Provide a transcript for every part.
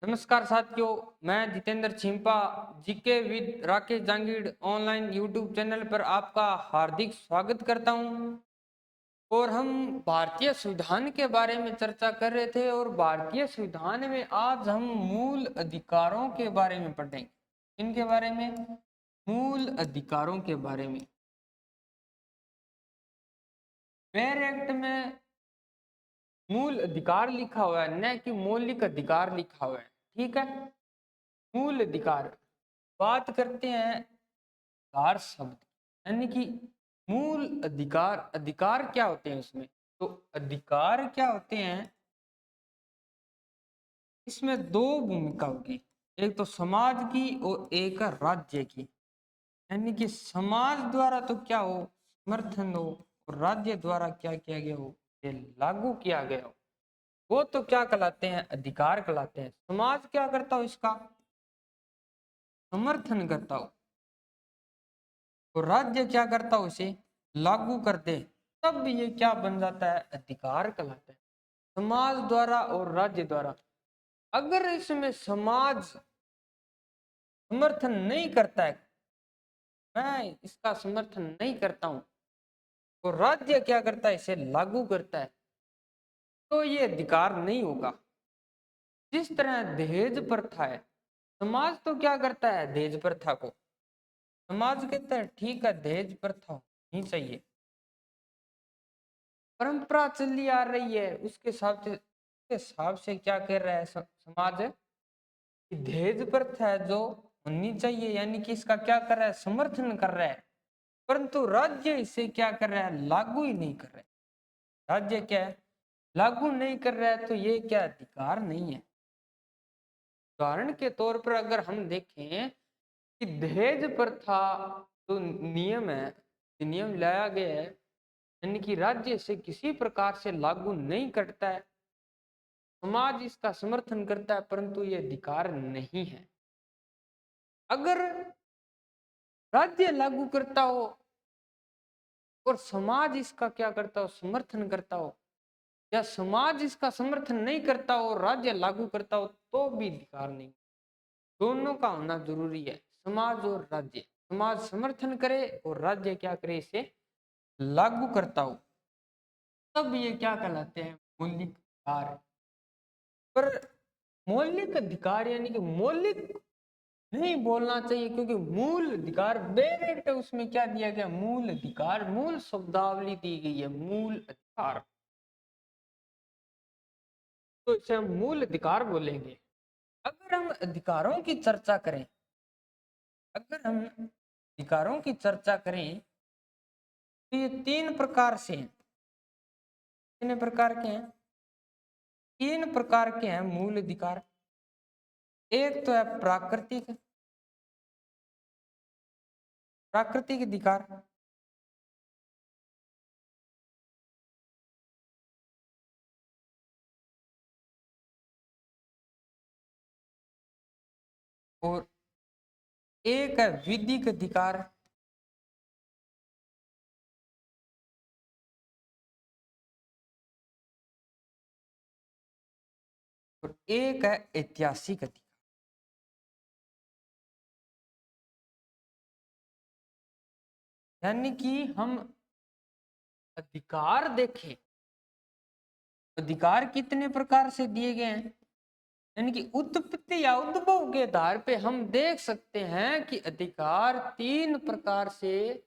नमस्कार साथियों, मैं Jitendra Chhimpa GK with Rakesh Jangid online YouTube channel पर आपका हार्दिक स्वागत करता हूं। और हम भारतीय संविधान के बारे में चर्चा कर रहे थे और भारतीय संविधान में आज हम मूल अधिकारों के बारे में पढ़ेंगे। इनके बारे में मूल अधिकारों के बारे में वेयर एक्ट में मूल अधिकार लिखा हुआ है, न कि मौलिक अधिकार लिखा हुआ है। ठीक है, मूल अधिकार बात करते हैं। अधिकार शब्द यानी कि मूल अधिकार, अधिकार क्या होते हैं उसमें? तो अधिकार क्या होते हैं, इसमें दो भूमिका होगी, एक तो समाज की और एक राज्य की। यानी कि समाज द्वारा तो क्या हो, समर्थन हो, और राज्य द्वारा क्या किया गया हो, ये लागू किया गया हो, वो तो क्या कहलाते हैं, अधिकार कहलाते हैं। समाज क्या करता हो, इसका समर्थन करता हो, तो राज्य क्या करता हो, इसे लागू कर दे, तब ये क्या बन जाता है, अधिकार कहलाता है। समाज द्वारा और राज्य द्वारा। अगर इसमें समाज समर्थन नहीं करता है, मैं इसका समर्थन नहीं करता हूं, तो राज्य क्या करता है, इसे लागू करता है, तो ये अधिकार नहीं होगा। जिस तरह दहेज प्रथा है, समाज तो क्या करता है, दहेज प्रथा को समाज कहता है ठीक है, दहेज प्रथा होनी चाहिए, परंपरा चली आ रही है, उसके हिसाब से क्या कर रहा है समाज, कि दहेज प्रथा है जो होनी चाहिए, यानी कि इसका क्या कर रहा है, समर्थन कर रहा है। परंतु राज्य इसे क्या कर रहा है, लागू ही नहीं कर रहा है। राज्य क्या है, लागू नहीं कर रहा है, तो ये क्या अधिकार नहीं है। उदाहरण के तौर पर अगर हम देखें कि दहेज प्रथा जो नियम है, नियम लाया गया है, यानी कि राज्य से किसी प्रकार से लागू नहीं करता है, समाज इसका समर्थन करता है, परंतु ये अधिकार नहीं है। अगर राज्य लागू करता हो और समाज इसका क्या करता हो, समर्थन करता हो, या समाज इसका समर्थन नहीं करता हो और राज्य लागू करता हो, तो भी अधिकार नहीं। दोनों का होना जरूरी है, समाज और राज्य। समाज समर्थन करे और राज्य क्या करे, इसे लागू करता हो, तब ये क्या कहलाते हैं, मौलिक अधिकार। पर मौलिक अधिकार यानी कि मौलिक नहीं बोलना चाहिए, क्योंकि मूल अधिकार डायरेक्ट उसमें क्या दिया गया, मूल अधिकार, मूल शब्दावली दी गई है, मूल अधिकार, तो इसे हम मूल अधिकार बोलेंगे। अगर हम अधिकारों की चर्चा करें, अगर हम अधिकारों की चर्चा करें, तो ये तीन प्रकार से हैं। कितने प्रकार के हैं, तीन प्रकार के हैं मूल अधिकार। एक तो है प्राकृतिक, प्राकृतिक अधिकार। और एक है विधिक अधिकार। और एक है ऐतिहासिक अधिकार। यानी कि हम अधिकार देखें, अधिकार कितने प्रकार से दिए गए हैं, यानी कि उत्पत्ति या उद्भव के आधार पे हम देख सकते हैं कि अधिकार तीन प्रकार से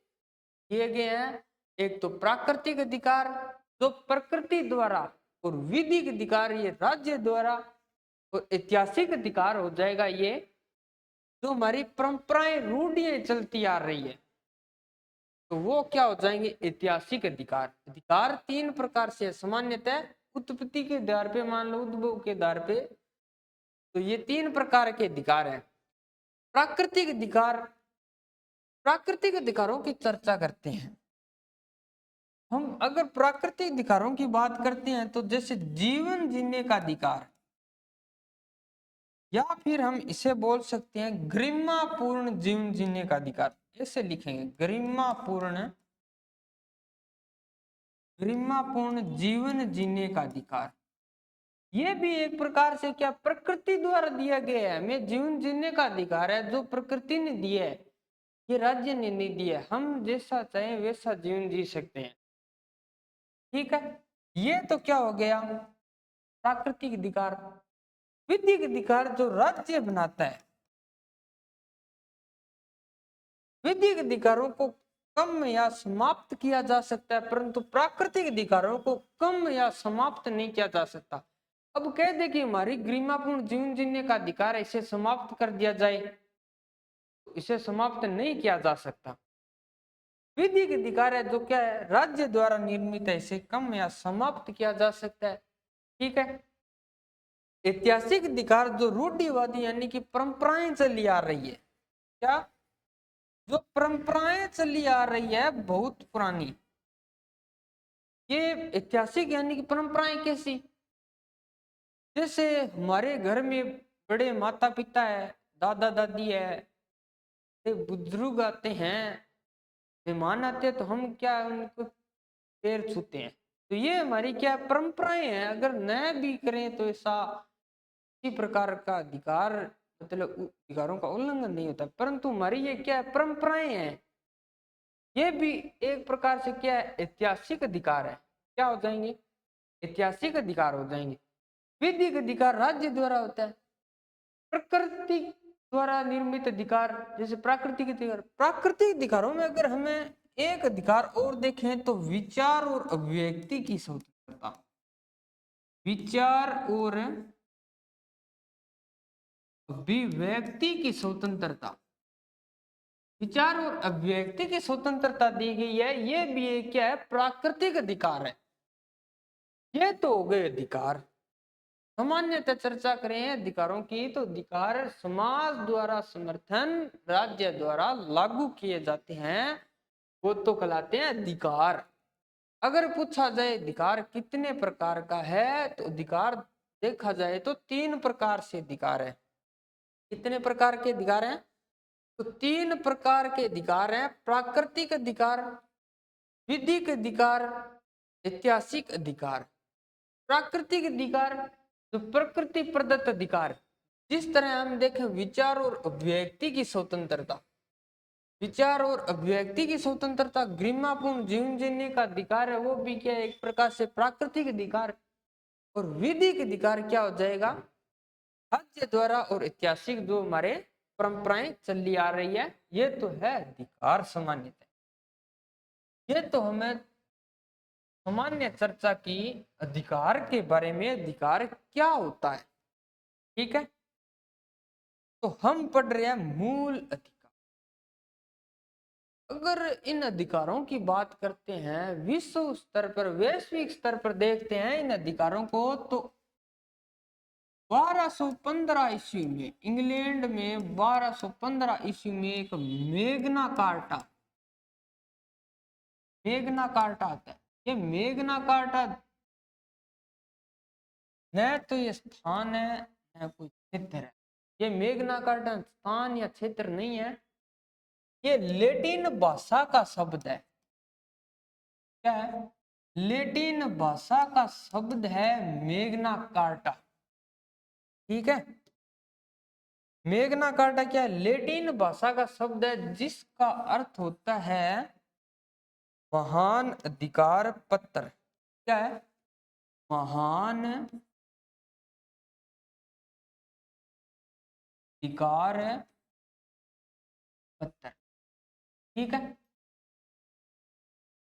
दिए गए हैं। एक तो प्राकृतिक अधिकार जो प्रकृति द्वारा, और विधिक अधिकार ये राज्य द्वारा, और ऐतिहासिक अधिकार हो जाएगा ये जो हमारी परंपराएं रूढ़ियां चलती आ रही है, तो वो क्या हो जाएंगे, ऐतिहासिक अधिकार। अधिकार तीन प्रकार से, सामान्यतः उत्पत्ति के आधार पे, मान लो उद्भव के आधार पे, तो ये तीन प्रकार के अधिकार हैं। प्राकृतिक अधिकार, प्राकृतिक अधिकारों की चर्चा करते हैं हम। अगर प्राकृतिक अधिकारों की बात करते हैं, तो जैसे जीवन जीने का अधिकार, या फिर हम इसे बोल सकते हैं गरिमापूर्ण जीवन जीने का अधिकार। ऐसे लिखेंगे, गरिमापूर्ण, गरिमापूर्ण जीवन जीने का अधिकार। ये भी एक प्रकार से क्या प्रकृति द्वारा दिया गया है, हमें जीवन जीने का अधिकार है जो प्रकृति ने दिया है, ये राज्य ने नहीं दिया है। हम जैसा चाहे वैसा जीवन जी सकते हैं, ठीक है। ये तो क्या हो गया प्राकृतिक अधिकार। विधिक अधिकार जो राज्य बनाता है, विधिक अधिकारों को कम या समाप्त किया जा सकता है, परंतु प्राकृतिक अधिकारों को कम या समाप्त नहीं किया जा सकता। अब कह दे कि हमारी गरिमापूर्ण जीवन जीने का अधिकार है, इसे समाप्त कर दिया जाए, तो इसे समाप्त नहीं किया जा सकता। विधिक अधिकार है जो क्या है राज्य द्वारा निर्मित है, इसे कम या समाप्त किया जा सकता है, ठीक है। ऐतिहासिक अधिकार जो रूढ़िवादी यानी कि परंपराएं चली आ रही है, क्या जो परंपराएं चली आ रही है बहुत पुरानी, ये ऐतिहासिक यानी कि परंपराएं कैसी, जैसे हमारे घर में बड़े माता पिता है, दादा दादी है, बुजुर्ग आते हैं, मेहमान आते हैं, तो हम क्या उनको पैर छूते हैं, तो ये हमारी क्या परंपराएं हैं। अगर न भी करें तो ऐसा किसी प्रकार का अधिकार मतलब अधिकारों का उल्लंघन नहीं होता, परंतु हमारी ये क्या है परंपराएं हैं, ये भी एक प्रकार से क्या है ऐतिहासिक अधिकार है, क्या हो जाएंगे ऐतिहासिक अधिकार हो जाएंगे। विधिक अधिकार राज्य द्वारा होता है। प्रकृति द्वारा निर्मित अधिकार जैसे प्राकृतिक अधिकार, प्राकृतिक अधिकारों में अगर हमें एक अधिकार और देखें तो विचार और अभिव्यक्ति की स्वतंत्रता, विचार और अभिव्यक्ति की स्वतंत्रता, विचार और अभिव्यक्ति की स्वतंत्रता दी गई है, ये भी एक क्या है प्राकृतिक अधिकार है। ये तो हो गए अधिकार। सामान्यतः चर्चा करें अधिकारों की तो अधिकार समाज द्वारा समर्थन राज्य द्वारा लागू किए जाते हैं, वो तो कहलाते हैं अधिकार। अगर पूछा जाए अधिकार कितने प्रकार का है, तो अधिकार देखा जाए तो 3 प्रकार से अधिकार है। कितने प्रकार के अधिकार हैं, तो 3 प्रकार के अधिकार हैं, प्राकृतिक अधिकार, विधिक अधिकार, ऐतिहासिक अधिकार। प्राकृतिक अधिकार जो प्रकृति प्रदत्त अधिकार, जिस तरह हम देखें विचार और अभिव्यक्ति की स्वतंत्रता, विचार और अभिव्यक्ति की स्वतंत्रता, गरिमापूर्ण जीवन जीने का अधिकार है, वो भी क्या एक प्रकार से प्राकृतिक अधिकार। और विधिक अधिकार क्या हो जाएगा राज्य द्वारा और ऐतिहासिक जो हमारे परंपराएं चली आ रही है, ये तो है अधिकार सामान्यतः। ये तो हमें सामान्य चर्चा की अधिकार के बारे में, अधिकार क्या होता है, ठीक है। तो हम पढ़ रहे हैं मूल अधिकार। अगर इन अधिकारों की बात करते हैं विश्व स्तर पर, वैश्विक स्तर पर देखते हैं इन अधिकारों को, तो 1215 ईस्वी में इंग्लैंड में 1215 ईस्वी में एक मेघना कार्टा आता है। ये मेघना कार्टा न तो ये स्थान है न कोई क्षेत्र है, ये मेघना कार्टा स्थान या क्षेत्र नहीं है, ये लेटिन भाषा का शब्द है। क्या है, लेटिन भाषा का शब्द है मेघना कार्टा, ठीक है। मेघना कार्टा क्या है, लेटिन भाषा का शब्द है जिसका अर्थ होता है महान अधिकार पत्र। क्या है, महान अधिकार पत्र, ठीक है।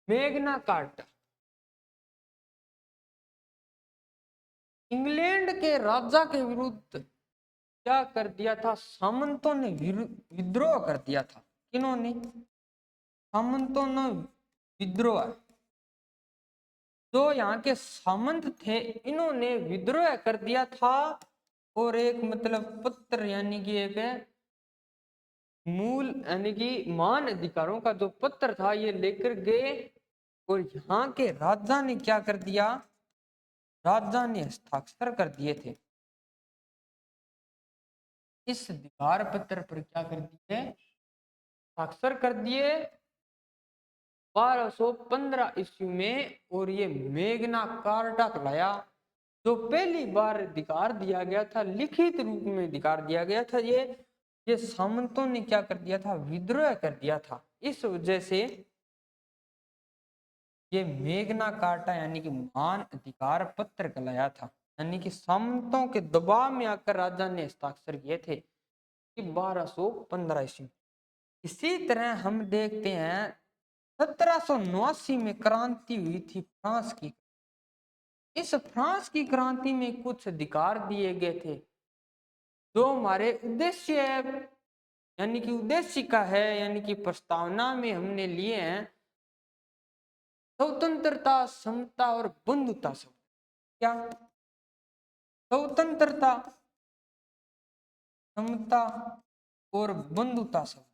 मेघना कार्टा इंग्लैंड के राजा के विरुद्ध क्या कर दिया था, सामंतों ने विद्रोह कर दिया था। किन्होंने, सामंतों ने विद्रोह, जो यहाँ के सामंत थे इन्होंने विद्रोह कर दिया था, और एक मतलब पत्र यानी कि एक मूल यानी कि मान अधिकारों का जो पत्र था ये लेकर गए, और यहाँ के राजा ने क्या कर दिया, राजा ने हस्ताक्षर कर दिए थे इस अधिकार पत्र पर, क्या कर दिए हस्ताक्षर कर दिए 1215 ईस्वी में, और ये मेघना कार्टा कहलाया। जो पहली बार अधिकार दिया गया था, लिखित रूप में अधिकार दिया गया था, ये सामंतों ने क्या कर दिया था, विद्रोह कर दिया था। इस वजह से ये मेघना कार्टा यानी कि महान अधिकार पत्र कहलाया था, यानी कि सामंतों के दबाव में आकर राजा ने हस्ताक्षर किए थे कि 1215 ईस्वी। इसी तरह हम देखते हैं 1789 में क्रांति हुई थी फ्रांस की। इस फ्रांस की क्रांति में कुछ अधिकार दिए गए थे जो हमारे उद्देश्य यानी कि उद्देशिका है, यानी कि प्रस्तावना में हमने लिए हैं, स्वतंत्रता, समता और बंधुता शब्द। क्या? स्वतंत्रता, समता और बंधुता शब्द।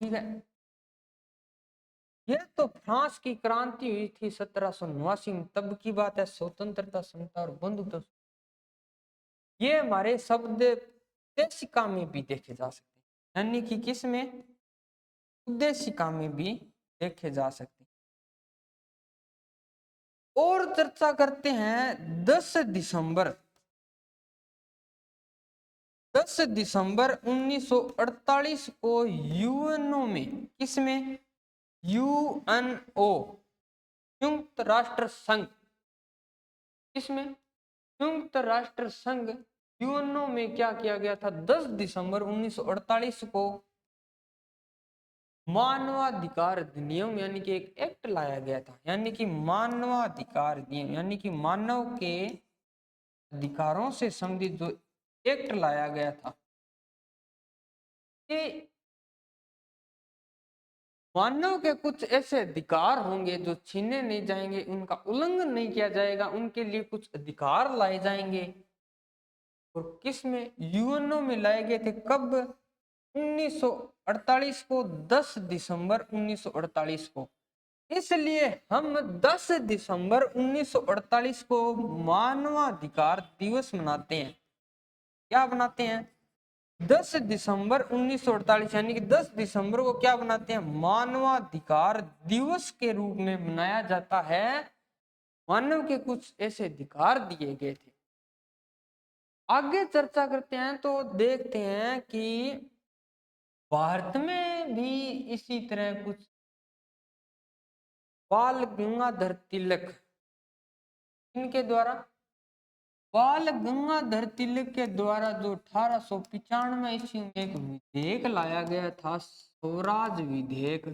ठीक है, यह तो फ्रांस की क्रांति हुई थी 1789 में, तब की बात है। स्वतंत्रता, समता और बंधुता, ये हमारे शब्द उद्देशिका में भी देखे जा सकते हैं, यानी कि किस में, उद्देशिका में भी देखे जा सकते हैं। और चर्चा करते हैं 10 दिसंबर 1948 को यूएनओ में, किसमें, यूएनओ, संयुक्त राष्ट्र संघ, किसमें, संयुक्त राष्ट्र संघ यूएनओ में क्या किया गया था, 10 दिसंबर 1948 को मानवाधिकार अधिनियम यानी कि एक एक्ट लाया गया था, यानी कि मानवाधिकार अधिनियम यानी कि मानव के अधिकारों से संबंधित जो एक्ट लाया गया था, कि मानव के कुछ ऐसे अधिकार होंगे जो छीने नहीं जाएंगे, उनका उल्लंघन नहीं किया जाएगा, उनके लिए कुछ अधिकार लाए जाएंगे। और किस में, यूएनओ में लाए गए थे, कब, 1948 को, 10 दिसंबर 1948 को। इसलिए हम 10 दिसंबर 1948 को मानवाधिकार दिवस मनाते हैं। क्या बनाते हैं, 10 दिसंबर 1948 यानी कि 10 दिसंबर को क्या बनाते हैं, मानवाधिकार दिवस के रूप में मनाया जाता है। मानव के कुछ ऐसे अधिकार दिए गए थे। आगे चर्चा करते हैं तो देखते हैं कि भारत में भी इसी तरह कुछ, बाल गंगाधर तिलक, इनके द्वारा, बाल गंगाधर तिलक के द्वारा जो 1895 ईस्वी में एक विधेयक लाया गया था, स्वराज विधेयक,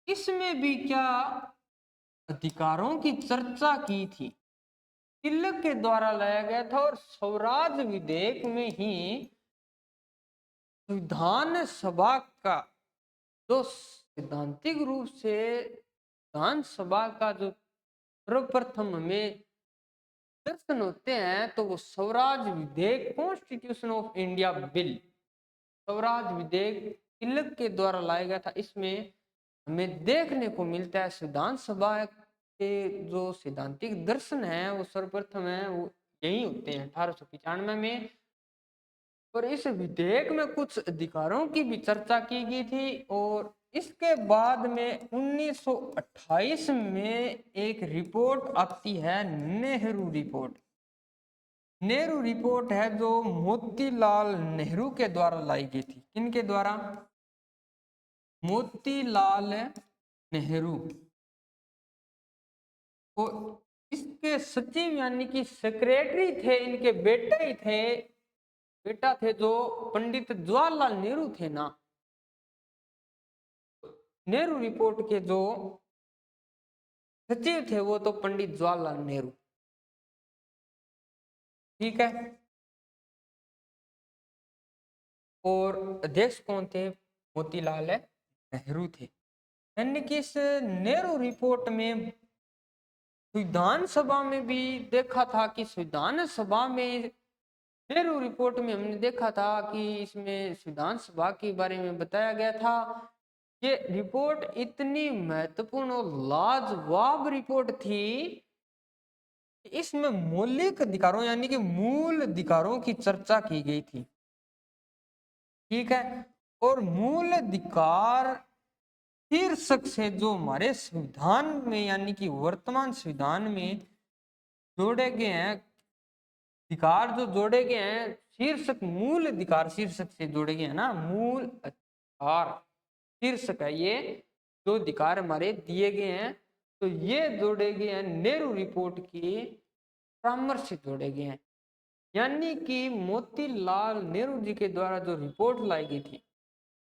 इसमें भी क्या अधिकारों की चर्चा की थी, तिलक के द्वारा लाया गया था। और स्वराज विधेयक में ही विधान सभा का जो सैद्धांतिक रूप से विधान सभा का जो सर्वप्रथम हमें दर्शन होते हैं, तो वो स्वराज विधेयक, constitution of India bill, Swaraj विधेयक तिलक के द्वारा लाया गया था। इसमें हमें देखने को मिलता है संविधान सभा के जो सैद्धांतिक दर्शन है वो सर्वप्रथम है वो यही होते हैं 1895 में। और इस विधेयक में कुछ अधिकारों की भी चर्चा की गई थी। और इसके बाद में 1928 में एक रिपोर्ट आती है, नेहरू रिपोर्ट। नेहरू रिपोर्ट है जो मोतीलाल नेहरू के द्वारा लाई गई थी। किनके द्वारा, मोतीलाल नेहरू। और इसके सचिव यानी कि सेक्रेटरी थे, इनके बेटे ही थे, बेटा थे जो पंडित जवाहरलाल नेहरू थे ना। नेहरू रिपोर्ट के जो सचिव थे वो तो पंडित जवाहरलाल नेहरू। ठीक है, और अध्यक्ष कौन थे, मोतीलाल नेहरू थे। यानी कि इस नेहरू रिपोर्ट में संविधान सभा में भी देखा था कि संविधान सभा में, नेहरू रिपोर्ट में हमने देखा था कि इसमें संविधान सभा के बारे में बताया गया था। ये रिपोर्ट इतनी महत्वपूर्ण और लाजवाब रिपोर्ट थी, इसमें मौलिक अधिकारों यानी कि मूल अधिकारों की चर्चा की गई थी। ठीक है, और मूल अधिकार शीर्षक से जो हमारे संविधान में यानी कि वर्तमान संविधान में जोड़े गए हैं अधिकार, जो जोड़े गए हैं शीर्षक, मूल अधिकार शीर्षक से जोड़े गए हैं ना, मूल अधिकार शीर्षक है ये, जो अधिकार हमारे दिए गए हैं, तो ये जोड़े गए हैं नेहरू रिपोर्ट की परामर्श से जोड़े गए हैं। यानी कि मोतीलाल नेहरू जी के द्वारा जो रिपोर्ट लाई गई थी,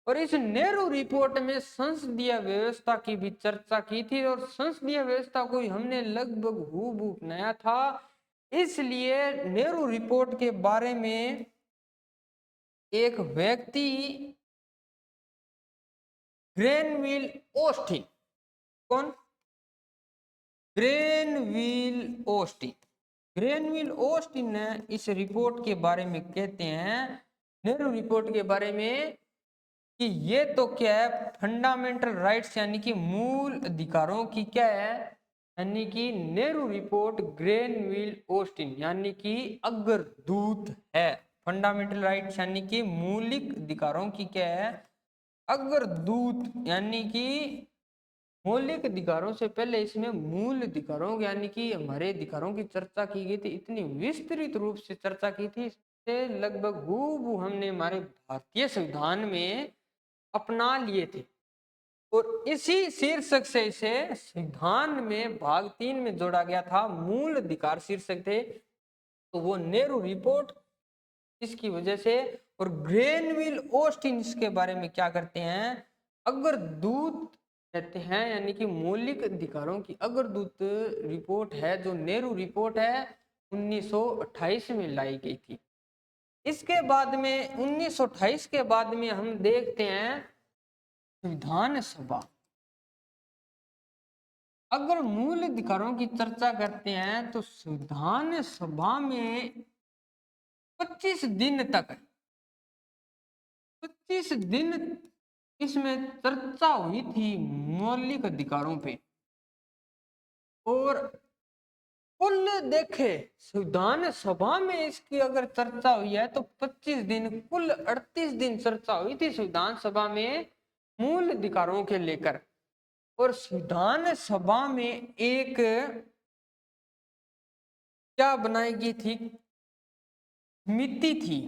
और इस नेहरू रिपोर्ट में संसदीय व्यवस्था की भी चर्चा की थी, और संसदीय व्यवस्था को हमने लगभग हूबहू अपनाया था। इसलिए नेहरू रिपोर्ट के बारे में एक व्यक्ति ग्रेनविल ओस्टिन, कौन? ग्रेनविल ओस्टिन, ग्रेनविल ओस्टिन ने इस रिपोर्ट के बारे में कहते हैं, नेहरू रिपोर्ट के बारे में, कि ये तो क्या है, फंडामेंटल राइट्स यानी कि मूल अधिकारों की क्या है, यानी कि नेहरू रिपोर्ट ग्रेनविल ओस्टिन यानी कि अग्रदूत है। फंडामेंटल राइट्स यानी कि मौलिक अधिकारों की क्या है, अग्रदूत, यानी कि मौलिक अधिकारों से पहले इसमें मूल अधिकारों यानी कि हमारे अधिकारों की चर्चा की गई थी। इतनी विस्तृत रूप से चर्चा की थी, इससे लगभग हूबहू हमने हमारे भारतीय संविधान में अपना लिए थे, और इसी शीर्षक से इसे संविधान में भाग 3 में जोड़ा गया था। मूल अधिकार शीर्षक थे, तो वो नेहरू रिपोर्ट इसकी वजह से, और ग्रेनविल ओस्टिन इसके बारे में क्या करते हैं, अग्रदूत कहते हैं, यानी कि मौलिक अधिकारों की अग्रदूत रिपोर्ट है, जो नेहरू रिपोर्ट है 1928 में लाई गई थी। इसके बाद में 1928 के बाद में हम देखते हैं संविधान सभा। अगर मूल अधिकारों की चर्चा करते हैं तो संविधान सभा में 25 दिन तक, 25 दिन इसमें चर्चा हुई थी मौलिक अधिकारों पे, और कुल देखे संविधान सभा में इसकी अगर चर्चा हुई है तो 25 दिन, कुल 38 दिन चर्चा हुई थी संविधान सभा में मूल अधिकारों के लेकर। और संविधान सभा में एक क्या बनाई गई थी, समिति थी।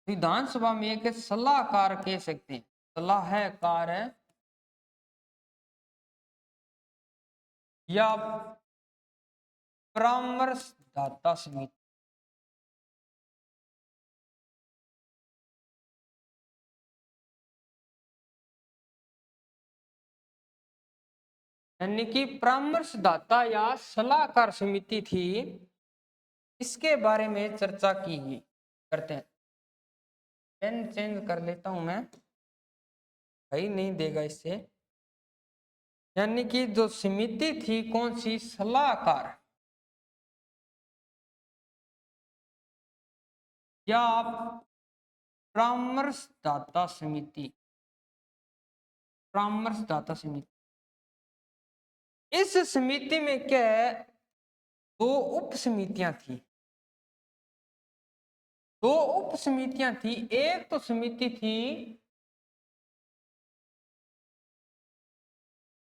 विधानसभा में एक सलाहकार कह सकते हैं, सलाहकार है या परामर्शदाता समिति, यानी कि परामर्शदाता या सलाहकार समिति थी। इसके बारे में चर्चा की गई, करते हैं। पेन चेंज कर लेता हूं मैं, भाई नहीं देगा इससे। यानी कि जो समिति थी कौन सी, सलाहकार या परामर्शदाता समिति, परामर्शदाता समिति। इस समिति में क्या है, 2 उप समितियां थी, 2 उप समितियां थी। एक तो समिति थी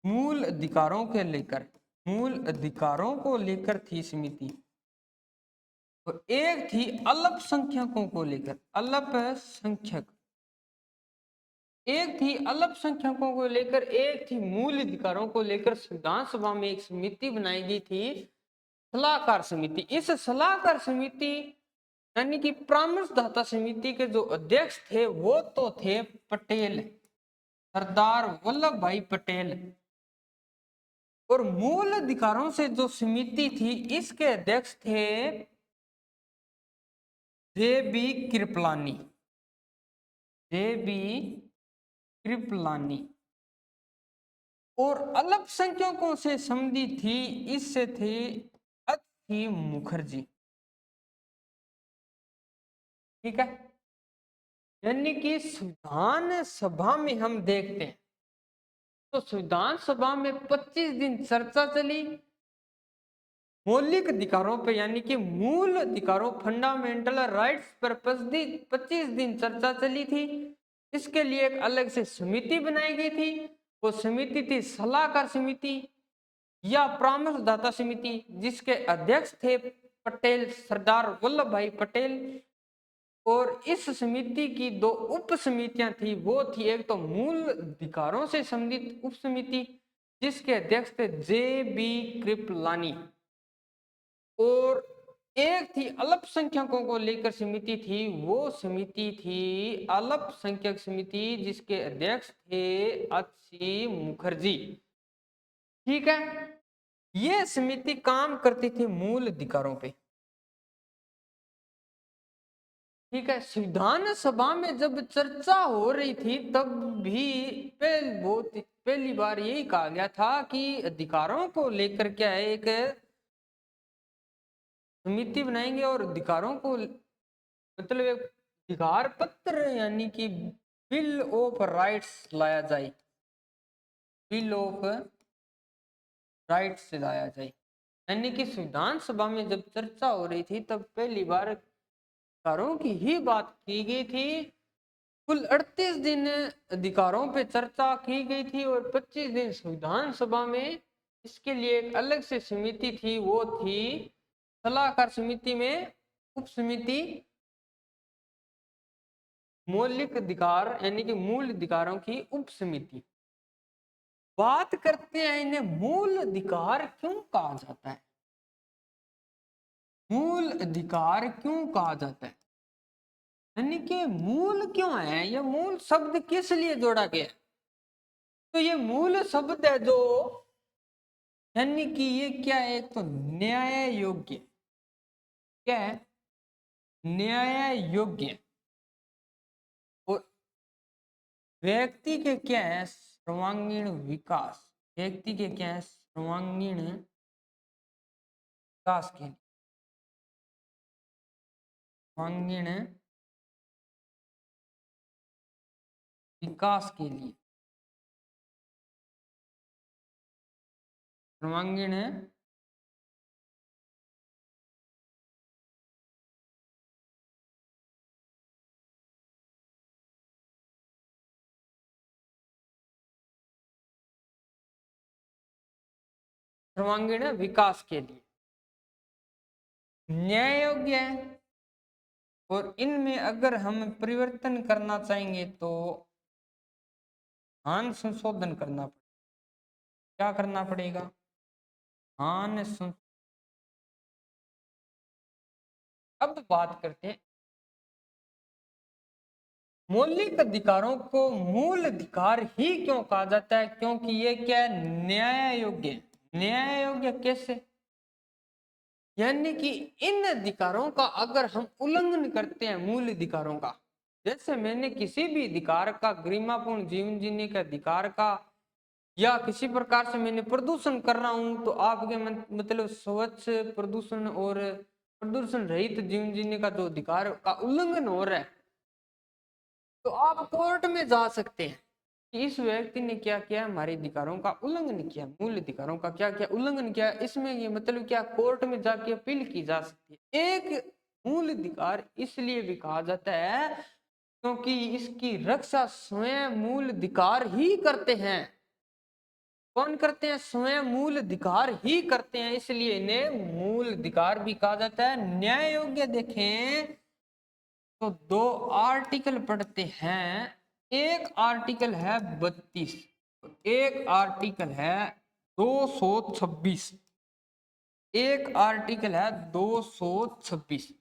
मूल अधिकारों के लेकर, मूल अधिकारों को लेकर थी समिति, और एक थी अल्पसंख्यकों को लेकर, अल्पसंख्यक, एक थी अल्पसंख्यकों को लेकर, एक थी मूल अधिकारों को लेकर। संविधान सभा में एक समिति बनाई गई थी, सलाहकार समिति। इस सलाहकार समिति यानी कि परामर्शदाता समिति के जो अध्यक्ष थे वो तो थे पटेल, सरदार वल्लभ भाई पटेल। और मूल अधिकारों से जो समिति थी इसके अध्यक्ष थे जे.बी. कृपलानी, जे.बी. कृपलानी। और अल्पसंख्यकों से संबंधित थी, इससे थे अति मुखर्जी, ठीक है। यानी कि संविधान सभा में हम देखते हैं तो संविधान सभा में 25 दिन चर्चा चली मौलिक अधिकारों पे, यानी कि मूल अधिकारों, फंडामेंटल राइट्स पर 25 दिन चर्चा चली थी। इसके लिए एक अलग से समिति बनाई गई थी, वो समिति थी सलाहकार समिति या परामर्शदाता समिति, जिसके अध्यक्ष थे पटेल, सरदार वल्लभ भाई पटेल। और इस समिति की दो उप समितियां थी, वो थी एक तो मूल अधिकारों से संबंधित उप समिति जिसके अध्यक्ष थे जे बी कृपलानी, और एक थी अल्पसंख्यकों को लेकर समिति थी, वो समिति थी अल्पसंख्यक समिति जिसके अध्यक्ष थे अच्छी मुखर्जी। ठीक है, ये समिति काम करती थी मूल अधिकारों पे। ठीक है, संविधान सभा में जब चर्चा हो रही थी तब भी पहली बार यही कहा गया था कि अधिकारों को लेकर क्या है, एक समिति बनाएंगे और अधिकारों को मतलब एक अधिकार पत्र यानी कि बिल ऑफ राइट्स लाया जाए, बिल ऑफ राइट्स लाया जाए। यानी कि संविधान सभा में जब चर्चा हो रही थी तब पहली बार अधिकारों की ही बात की गई थी। कुल 38 दिन अधिकारों पे चर्चा की गई थी और 25 दिन संविधान सभा में इसके लिए एक अलग से समिति थी, वो थी सलाहकार समिति में उप समिति मौलिक अधिकार यानी कि मूल अधिकारों की उप समिति। बात करते हैं इन्हें मूल अधिकार क्यों कहा जाता है, मूल अधिकार क्यों कहा जाता है, यानी कि मूल क्यों है, ये मूल शब्द किस लिए जोड़ा गया है। तो ये मूल शब्द है जो यानी कि ये क्या है, एक तो न्याय योग्य, क्या है, न्याय योग्य, और व्यक्ति के क्या है, सर्वांगीण विकास, व्यक्ति के क्या है, सर्वांगीण विकास के लिए, सर्वांगीण विकास के लिए, सर्वांगीण सर्वांगीण विकास के लिए न्याय योग्य है। और इनमें अगर हम परिवर्तन करना चाहेंगे तो हान संशोधन करना पड़ेगा। क्या करना पड़ेगा, हान संशोधन। अब बात करते हैं मौलिक अधिकारों को मूल अधिकार ही क्यों कहा जाता है, क्योंकि ये क्या है, न्याय योग्य। न्याय योग्य कैसे, यानी कि इन अधिकारों का अगर हम उल्लंघन करते हैं मूल अधिकारों का, जैसे मैंने किसी भी अधिकार का, गरिमापूर्ण जीवन जीने के अधिकार का, या किसी प्रकार से मैंने प्रदूषण कर रहा हूं तो आपके मतलब स्वच्छ प्रदूषण और प्रदूषण रहित जीवन जीने का जो अधिकार का उल्लंघन हो रहा है, तो आप कोर्ट में जा सकते हैं कि इस व्यक्ति ने क्या किया, हमारे अधिकारों का उल्लंघन किया, मूल अधिकारों का क्या क्या उल्लंघन किया। इसमें ये मतलब क्या, कोर्ट में जाके अपील की जा सकती है। एक मूल अधिकार इसलिए भी कहा जाता है क्योंकि इसकी रक्षा स्वयं मूल अधिकार ही करते हैं। कौन करते हैं, स्वयं मूल अधिकार ही करते हैं, इसलिए इन्हें मूल अधिकार भी कहा जाता है। न्याय योग्य देखें तो दो आर्टिकल पढ़ते हैं, एक आर्टिकल है 32, एक आर्टिकल है 226, एक आर्टिकल है 226।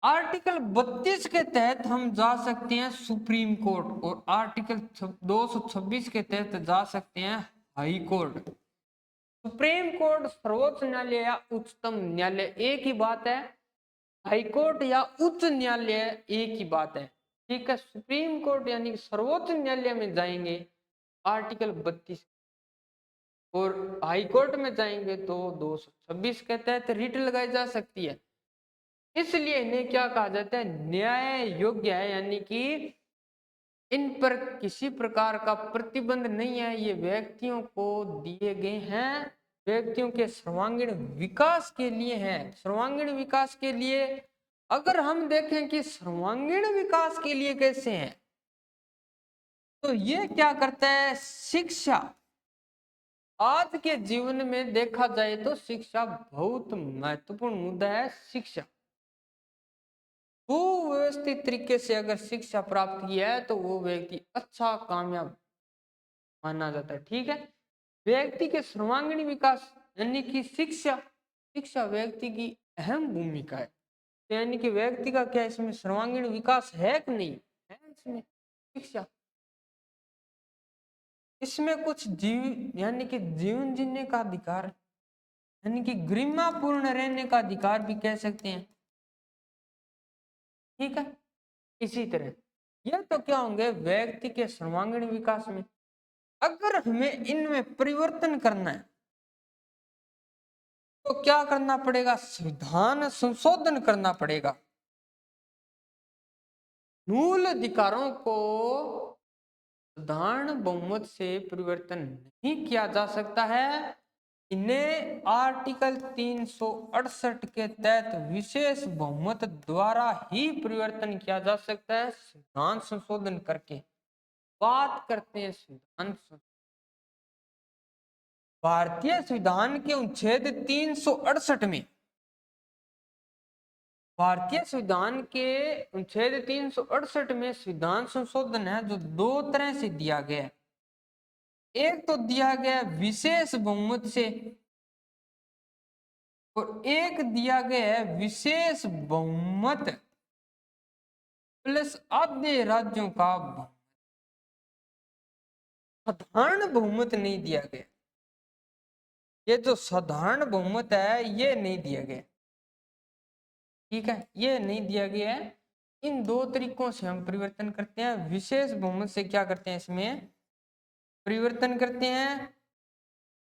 आर्टिकल 32 के तहत हम जा सकते हैं सुप्रीम कोर्ट और आर्टिकल 226 के तहत जा सकते हैं हाई कोर्ट। सुप्रीम कोर्ट सर्वोच्च न्यायालय या उच्चतम न्यायालय एक ही बात है, हाई कोर्ट या उच्च न्यायालय एक ही बात है। ठीक है, सुप्रीम कोर्ट यानी सर्वोच्च न्यायालय में जाएंगे आर्टिकल 32, और हाई कोर्ट में जाएंगे तो 226 के तहत रिट लगाई जा सकती है। इसलिए इन्हें क्या कहा जाता है, न्याय योग्य है, यानी कि इन पर किसी प्रकार का प्रतिबंध नहीं है, ये व्यक्तियों को दिए गए हैं, व्यक्तियों के सर्वांगीण विकास के लिए है। सर्वांगीण विकास के लिए अगर हम देखें कि सर्वांगीण विकास के लिए कैसे हैं, तो ये क्या करता है, शिक्षा। आज के जीवन में देखा जाए तो शिक्षा बहुत महत्वपूर्ण मुद्दा है। शिक्षा सुव्यवस्थित तरीके से अगर शिक्षा प्राप्त की है तो वो व्यक्ति अच्छा कामयाब माना जाता है। ठीक है, व्यक्ति के सर्वांगीण विकास यानी कि शिक्षा, शिक्षा व्यक्ति की अहम भूमिका है। तो यानी कि व्यक्ति का क्या इसमें सर्वांगीण विकास है कि नहीं है, इसमें शिक्षा, इसमें कुछ जीव यानी कि जीवन जीने का अधिकार, यानी कि गरिमापूर्ण रहने का अधिकार भी कह सकते हैं। ठीक है, इसी तरह यह तो क्या होंगे व्यक्ति के सर्वांगीण विकास में। अगर हमें इनमें परिवर्तन करना है तो क्या करना पड़ेगा, संविधान संशोधन करना पड़ेगा। मूल अधिकारों को साधारण बहुमत से परिवर्तन नहीं किया जा सकता है। इन्हें आर्टिकल 368 के तहत विशेष बहुमत द्वारा ही परिवर्तन किया जा सकता है, संविधान संशोधन करके। बात करते हैं संविधान। भारतीय संविधान के अनुच्छेद 368 में, भारतीय संविधान के अनुच्छेद 368 में संविधान संशोधन है जो दो तरह से दिया गया है। एक तो दिया गया विशेष बहुमत से और एक दिया गया है विशेष बहुमत प्लस आधे राज्यों का बहुमत। साधारण बहुमत नहीं दिया गया। ये जो साधारण बहुमत है ये नहीं दिया गया। ठीक है, ये नहीं दिया गया है। इन दो तरीकों से हम परिवर्तन करते हैं। विशेष बहुमत से क्या करते हैं, इसमें परिवर्तन करते हैं।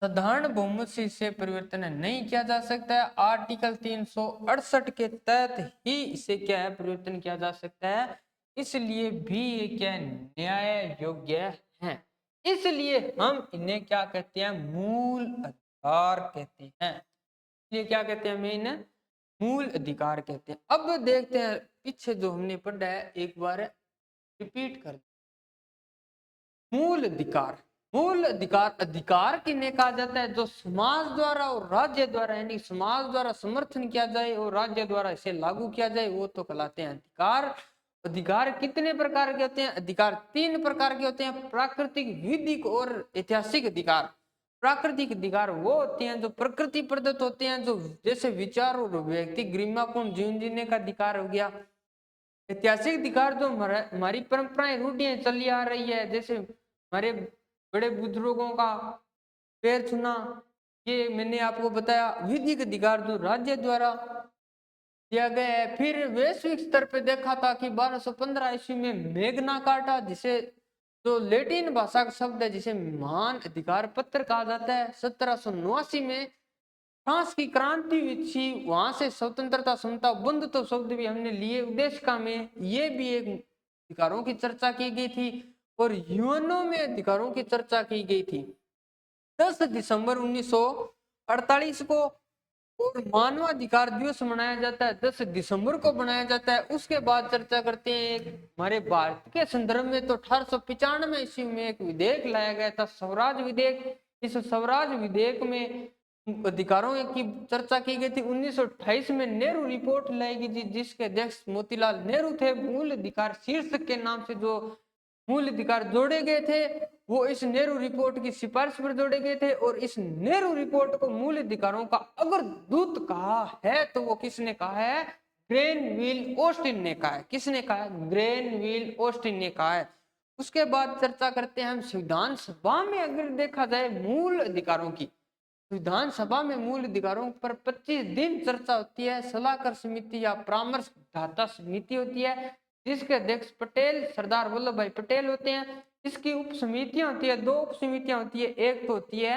साधारण बहुमत से इसे परिवर्तन नहीं किया जा सकता है। आर्टिकल 368 के तहत ही इसे क्या है परिवर्तन किया जा सकता है। इसलिए भी ये क्या न्याय योग्य है। इसलिए हम इन्हें क्या कहते हैं, मूल अधिकार कहते हैं। इसलिए क्या कहते हैं, हमें इन्हें मूल अधिकार कहते हैं। अब देखते हैं पीछे जो हमने पढ़ा है एक बार रिपीट कर। मूल अधिकार, मूल अधिकार, अधिकार किन्हें कहा जाता है, जो समाज द्वारा और राज्य द्वारा यानी समाज द्वारा समर्थन किया जाए और राज्य द्वारा इसे लागू किया जाए, वो तो कहलाते हैं अधिकार। अधिकार कितने प्रकार के होते हैं, अधिकार तीन प्रकार के होते हैं, प्राकृतिक, विधिक और ऐतिहासिक अधिकार। प्राकृतिक अधिकार वो होते हैं जो प्रकृति प्रदत्त होते हैं, जो जैसे विचार और व्यक्ति गरिमापूर्ण जीवन जीने का अधिकार हो गया। ऐतिहासिक अधिकार जो हमारी परंपराएं रूढ़ियां चली आ रही है, जैसे हमारे बड़े बुजुर्गों का पैर छूना, ये मैंने आपको बताया। विधिक अधिकार जो राज्य द्वारा दिया गया है। फिर वैश्विक स्तर पे देखा था कि 1215 ईस्वी में मैग्ना कार्टा, जिसे जो लैटिन भाषा का शब्द है, जिसे महान अधिकार पत्र कहा जाता है, 1789 में फ्रांस की क्रांति हुई थी, वहां से स्वतंत्रता समता बंधुत्व शब्द भी हमने लिए उद्देश्य में। ये भी एक अधिकारों की चर्चा की गई थी और यूएनओ में अधिकारों की चर्चा की गई थी 10 दिसंबर 1948 को। और मानवाधिकार दिवस मनाया जाता है 10 दिसंबर को मनाया जाता है। उसके बाद चर्चा करते हैं हमारे भारत के संदर्भ में तो 1895 ईस्वी में एक विधेयक लाया गया था, स्वराज विधेयक। इस स्वराज विधेयक में अधिकारों की चर्चा की गई थी। 1928 में नेहरू रिपोर्ट लाई गई थी, जिसके अध्यक्ष मोतीलाल नेहरू थे। मूल अधिकार शीर्षक के नाम से जो मूल अधिकार जोड़े गए थे वो इस नेहरू रिपोर्ट की सिफारिश पर जोड़े गए थे। और इस नेहरू रिपोर्ट को मूल अधिकारों का अगर दूत कहा है तो वो किसने कहा है, ग्रेनविल ऑस्टिन ने कहा है। किसने कहा है, ग्रेनविल ऑस्टिन ने कहा है। उसके बाद चर्चा करते हैं हम संविधान सभा में। अगर देखा जाए मूल अधिकारों की, विधान सभा में मूल अधिकारों पर 25 दिन चर्चा होती है। सलाहकार समिति या परामर्शदाता समिति होती है, जिसके अध्यक्ष पटेल सरदार वल्लभ भाई पटेल होते हैं। इसकी उप समितियां होती है, दो उप समितियां होती है। एक तो होती है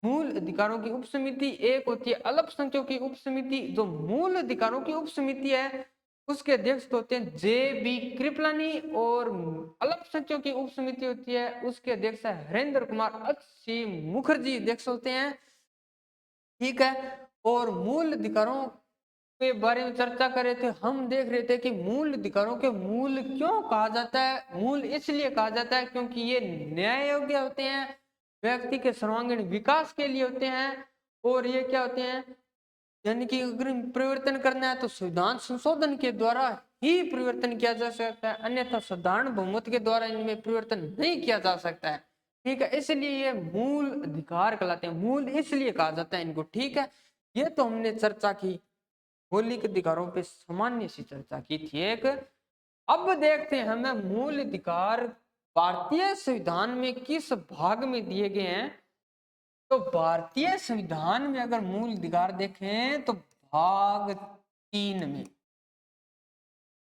मूल अधिकारों की उप समिति, एक होती है अल्पसंख्यकों की उप समिति। जो मूल अधिकारों की उप समिति है उसके अध्यक्ष होते हैं जे.बी. कृपलानी और अल्पसंख्यकों की उप समिति होती है उसके अध्यक्ष है हरेंद्र कुमार अच्छी मुखर्जी अध्यक्ष होते हैं। ठीक है, और मूल अधिकारों के बारे में चर्चा कर रहे थे। हम देख रहे थे कि मूल अधिकारों के मूल क्यों कहा जाता है। मूल इसलिए कहा जाता है क्योंकि ये न्याय योग्य होते हैं, व्यक्ति के सर्वांगीण विकास के लिए होते हैं, और ये क्या होते हैं, यानी कि अगर परिवर्तन करना है तो संविधान संशोधन के द्वारा ही परिवर्तन किया जा सकता है, अन्यथा साधारण बहुमत के द्वारा इनमें परिवर्तन नहीं किया जा सकता है। ठीक है, इसलिए ये मूल अधिकार कहलाते हैं। मूल इसलिए कहा जाता है इनको। ठीक है, ये तो हमने चर्चा की, मौलिक अधिकारों पे सामान्य सी चर्चा की थी एक। अब देखते हैं हमें मूल अधिकार भारतीय संविधान में किस भाग में दिए गए हैं। तो भारतीय संविधान में अगर मूल अधिकार देखें तो भाग 3 में,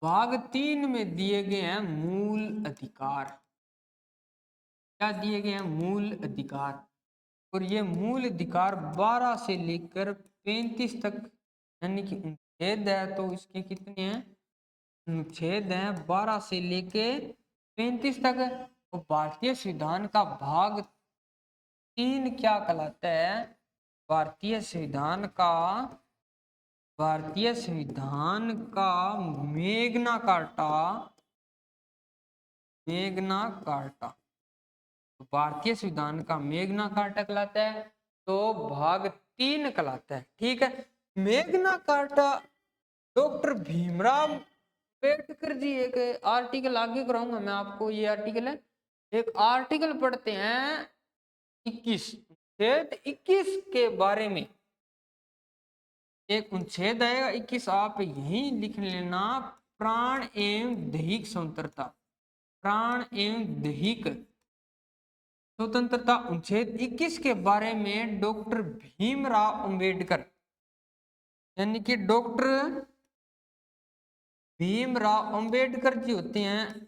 भाग 3 में दिए गए हैं मूल अधिकार। क्या दिए गए हैं? मूल अधिकार। और ये मूल अधिकार 12 से लेकर 35 तक, यानी कि अनुच्छेद है तो इसके कितने हैं? अनुच्छेद है 12 से लेके 35 तक। तो भारतीय संविधान का भाग 3 क्या कहलाता है? भारतीय संविधान का, भारतीय संविधान का मेग्ना कार्टा, मेग्ना कार्टा, तो भारतीय संविधान का मेग्ना कार्टा कहलाता है। तो भाग 3 कहलाता है। ठीक है, मेग्ना कार्टा डॉक्टर भीमराव अम्बेडकर जी, एक आर्टिकल आगे कराऊंगा मैं आपको, ये आर्टिकल है, एक आर्टिकल पढ़ते हैं 21, अनुच्छेद 21 के बारे में। एक अनुच्छेद आएगा 21, आप यही लिख लेना, प्राण एवं दैहिक स्वतंत्रता, प्राण एवं दैहिक स्वतंत्रता। अनुच्छेद 21 के बारे में डॉक्टर भीमराव अंबेडकर, यानी कि डॉक्टर भीमराव अंबेडकर जी होते हैं,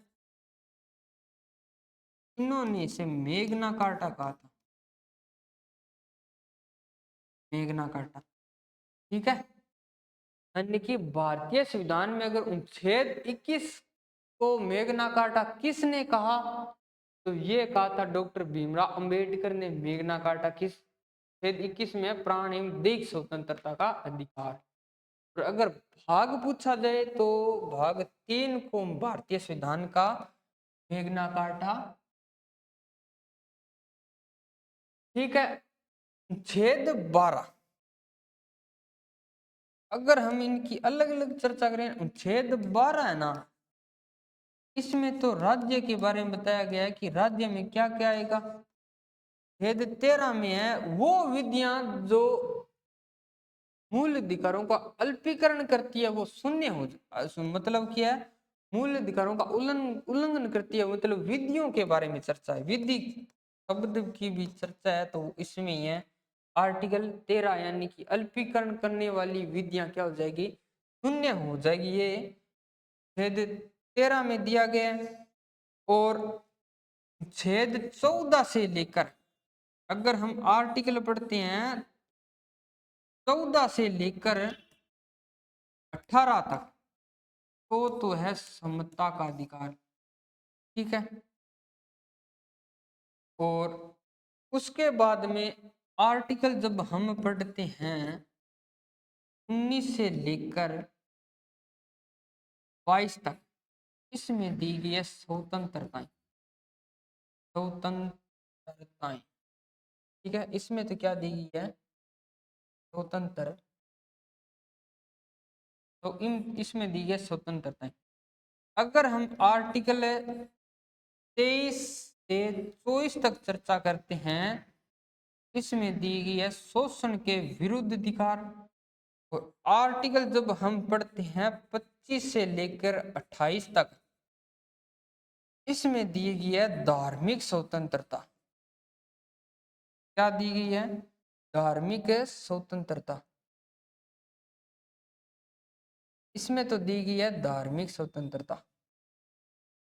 इन्होंने इसे मेग्ना कार्टा कहा था, मेग्ना कार्टा। ठीक है, यानी कि भारतीय संविधान में अगर अनुच्छेद 21 को मेग्ना कार्टा किसने कहा, तो ये कहा था डॉक्टर भीमराव अंबेडकर ने। मेग्ना कार्टा किस अनुच्छेद 21 में प्राण एवं दैहिक स्वतंत्रता का अधिकार। और अगर भाग पूछा जाए तो भाग 3 को भारतीय संविधान का मेग्ना कार्टा। ठीक है, अनुच्छेद 12, अगर हम इनकी अलग अलग चर्चा करें, अनुच्छेद 12 है ना, इसमें तो राज्य के बारे में बताया गया है कि राज्य में क्या क्या आएगा। छेद 13 में है वो विधियां जो मूल अधिकारों का अल्पीकरण करती है वो शून्य हो मतलब क्या है, मूल अधिकारों का उल्लंघन करती है, मतलब विधियों के बारे में चर्चा है। विधि शब्द की भी चर्चा है तो इसमें ही है। आर्टिकल 13, यानी कि अल्पीकरण करने वाली विधियां क्या हो जाएगी? शून्य हो जाएगी। ये छेद 13 में दिया गया है। और छेद 14 से लेकर, अगर हम आर्टिकल पढ़ते हैं 14 से लेकर 18 तक, तो है समता का अधिकार। ठीक है, और उसके बाद में आर्टिकल जब हम पढ़ते हैं 19 से लेकर 22 तक, इसमें दी गई है स्वतंत्रताएं, स्वतंत्रताएं। ठीक है, इसमें तो क्या दी गई है? स्वतंत्र। तो इन इसमें दी गई स्वतंत्रताएं। अगर हम आर्टिकल 23 से 24 तक चर्चा करते हैं, इसमें दी गई है शोषण के विरुद्ध अधिकार। और आर्टिकल जब हम पढ़ते हैं 25 से लेकर 28 तक, इसमें दी गई है धार्मिक स्वतंत्रता। क्या दी गई है? धार्मिक स्वतंत्रता। इसमें तो दी गई है धार्मिक स्वतंत्रता।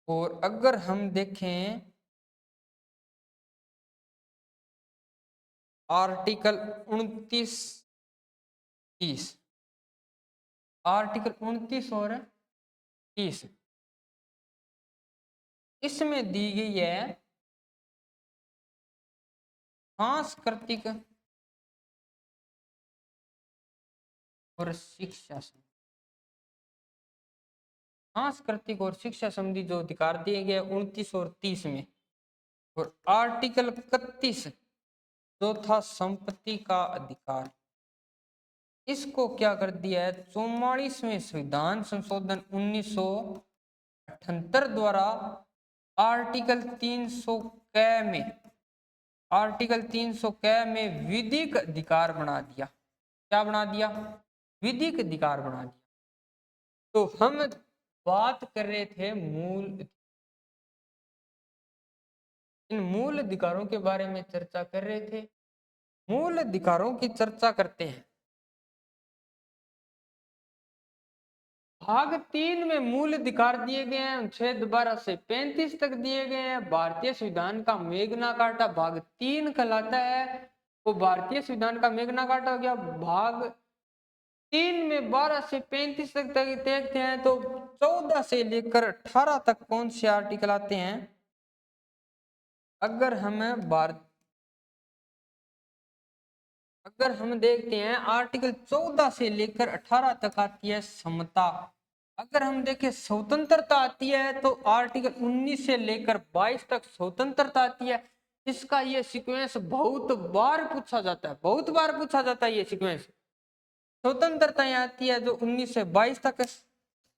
और अगर हम देखें आर्टिकल 29, 30, आर्टिकल 29 और 30, इसमें दी गई है सांस्कृतिक और शिक्षा। सांस्कृतिक और शिक्षा संबंधी जो अधिकार दिए गए 29 और 30 में। और आर्टिकल 31 जो था संपत्ति का अधिकार, इसको क्या कर दिया है 44वें संविधान संशोधन 1978 द्वारा आर्टिकल 300 क में, आर्टिकल 300 क में विधिक अधिकार बना दिया। क्या बना दिया? विधिक अधिकार बना दिया। तो हम बात कर रहे थे इन मूल अधिकारों के बारे में चर्चा कर रहे थे। मूल अधिकारों की चर्चा करते हैं। भाग 3 में मूल अधिकार दिए गए हैं, अनुच्छेद 12 से 35 तक दिए गए हैं। भारतीय संविधान का मेग्ना कार्टा भाग 3 कहलाता है। वो भारतीय संविधान का मेग्ना कार्टा हो गया। भाग 3 में 12 से 35 तक देखते हैं तो 14 से लेकर 18 तक कौन से आर्टिकल आते हैं? अगर हम देखते हैं आर्टिकल 14 से लेकर 18 तक आती है समता। अगर हम देखें स्वतंत्रता आती है तो आर्टिकल 19 से लेकर 22 तक स्वतंत्रता आती है। इसका ये सीक्वेंस बहुत बार पूछा जाता है, बहुत बार पूछा जाता है ये सीक्वेंस। स्वतंत्रता आती है जो 19 से 22 तक है।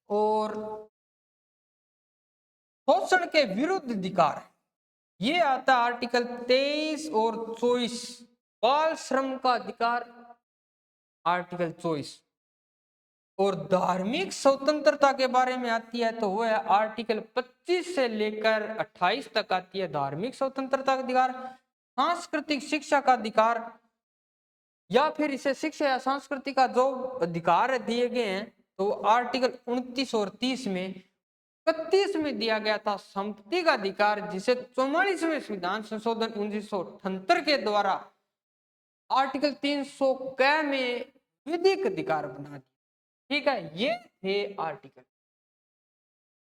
और शोषण के विरुद्ध अधिकार ये आता है आर्टिकल 23 और 24। बाल श्रम का अधिकार आर्टिकल 24। और धार्मिक स्वतंत्रता के बारे में आती है तो वो है आर्टिकल 25 से लेकर 28 तक आती है धार्मिक स्वतंत्रता का अधिकार। सांस्कृतिक शिक्षा का अधिकार या फिर इसे शिक्षा या संस्कृति का जो अधिकार दिए गए हैं तो आर्टिकल 29 और 30 में। 31 में दिया गया था संपत्ति का अधिकार, जिसे 44वें संविधान संशोधन 1978 के द्वारा आर्टिकल 300 क में विधिक अधिकार बना दिया। ठीक है, ये थे आर्टिकल।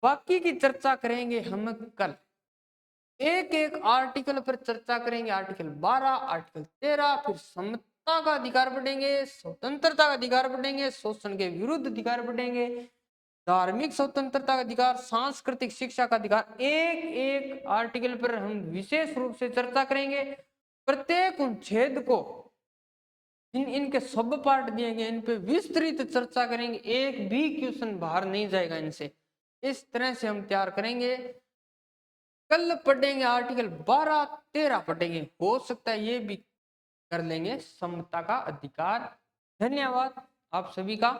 बाकी की चर्चा करेंगे हम कल। एक एक आर्टिकल पर चर्चा करेंगे। आर्टिकल 12, आर्टिकल 13, फिर समता का अधिकार पढ़ेंगे, स्वतंत्रता का अधिकार पढ़ेंगे, शोषण के विरुद्ध अधिकार पढ़ेंगे, धार्मिक स्वतंत्रता का अधिकार, सांस्कृतिक शिक्षा का अधिकार। एक एक आर्टिकल पर हम विशेष रूप से चर्चा करेंगे। प्रत्येक अनुच्छेद को इनके सब पार्ट दिए गए, इन पे विस्तृत चर्चा करेंगे। एक भी क्वेश्चन बाहर नहीं जाएगा इनसे। इस तरह से हम तैयार करेंगे। कल पढ़ेंगे आर्टिकल 12, 13 पढ़ेंगे। हो सकता है ये भी कर लेंगे समता का अधिकार। धन्यवाद आप सभी का।